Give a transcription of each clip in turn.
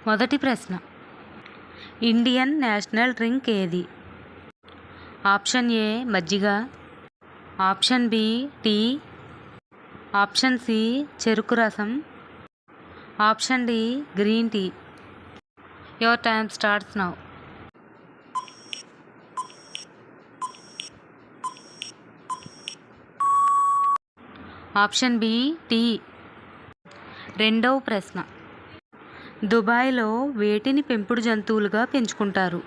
మొదటి ప్రశ్న, Indian national drink ఏది? ఆప్షన్ ఏ మజ్జిగ, option B tea, option C చెరుకు రసం, option D green tea. Your time starts now. Option B tea. రెండవ ప్రశ్న, దుబాయ్లో వేటిని పెంపుడు జంతువులుగా పెంచుకుంటారు?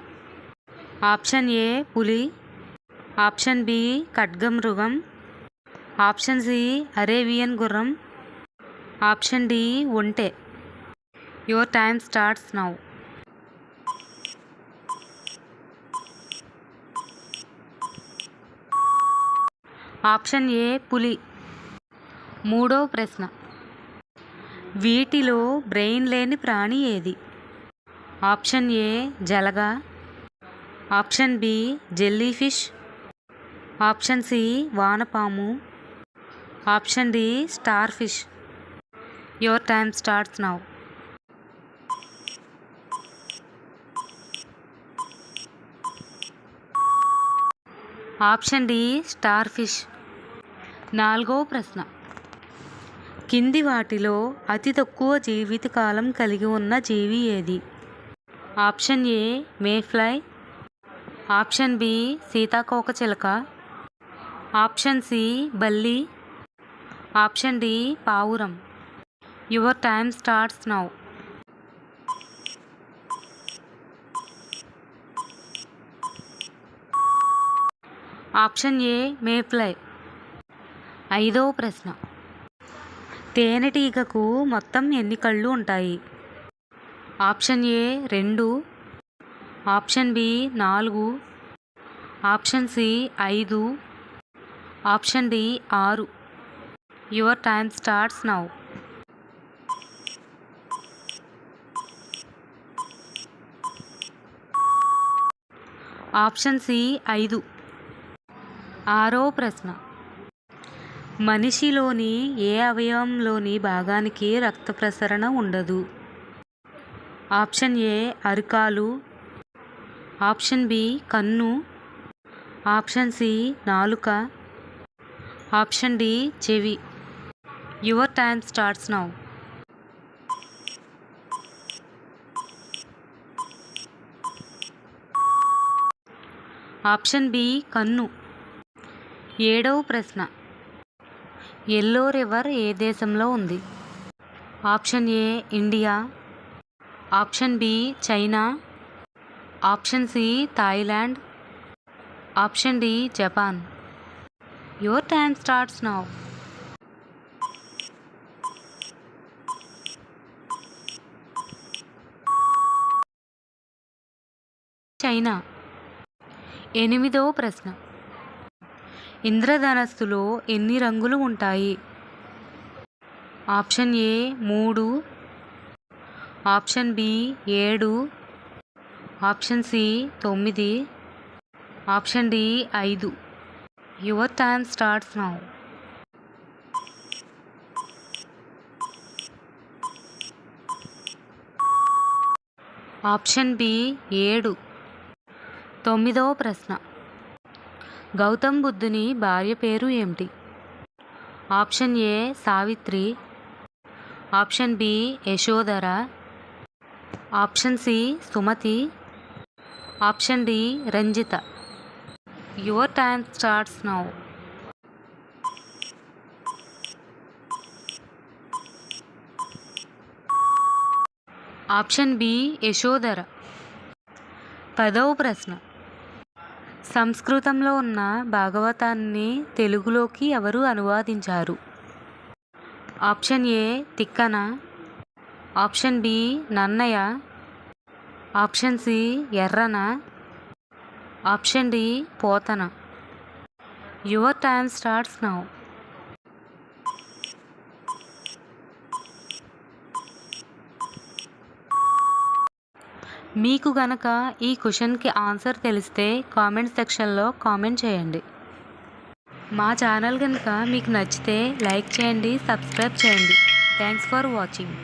ఆప్షన్ ఏ పులి, ఆప్షన్ బి ఖడ్గమృగం, ఆప్షన్ సి అరేబియన్ గుర్రం, ఆప్షన్ డి ఒంటె. Your time starts now. Option A పులి. మూడవ ప్రశ్న, వీటిలో బ్రెయిన్ లేని ప్రాణి ఏది? ఆప్షన్ ఏ జలగ, option B jellyfish, option C వానపాము, option D starfish. Your time starts now. Option D starfish. నాలుగవ ప్రశ్న, కింది వాటిలో అతి తక్కువ జీవితకాలం కలిగి ఉన్న జీవి ఏది? Option A mayfly, option B సీతాకోకచిలక, ఆప్షన్ సి బల్లి, ఆప్షన్ డి పావురం. Your time starts now. Option A mayfly. ఐదవ ప్రశ్న, తేనెటీగకు మొత్తం ఎన్ని కళ్ళు ఉంటాయి? Option A 2, option B 4, option C 5, option D 6. Your time starts now. Option C 5. ఆరవ ప్రశ్న, మనిషిలోని ఏ అవయవంలోని భాగానికి రక్త ప్రసరణ ఉండదు? ఆప్షన్ ఏ అరికాలు, ఆప్షన్ బి కన్ను, ఆప్షన్ సి నాలుక, ఆప్షన్ డి చెవి. Your time starts now. Option B కన్ను. ఏడవ ప్రశ్న, ఎల్లో రివర్ ఏ దేశంలో ఉంది? Option A India, option B China, option C Thailand, option D Japan. Your time starts now. China. ఎనిమిదవ ప్రశ్న, ఇంద్రధనస్సులో ఎన్ని రంగులు ఉంటాయి? Option A 3, option B 7, option C 9, option D 5. Your time starts now. Option B 7. తొమ్మిదవ ప్రశ్న, గౌతమ్ బుద్ధుని భార్య పేరు ఏమిటి? Option A Savitri, option B Yashodhara, option C Sumathi, option D Ranjitha. Your time starts now. Option B Yashodhara. 10వ ప్రశ్న, సంస్కృతంలో ఉన్న భాగవతాన్ని తెలుగులోకి ఎవరు అనువాదించారు? Option A Tikkana, option B Nannaya, option C Errana, option D Pothana. Your time starts now. మీకు గనక ఈ క్వశ్చన్కి ఆన్సర్ తెలిస్తే కామెంట్ సెక్షన్లో కామెంట్ చేయండి. మా ఛానల్ కనుక మీకు నచ్చితే లైక్ చేయండి, సబ్స్క్రైబ్ చేయండి. Thanks for watching.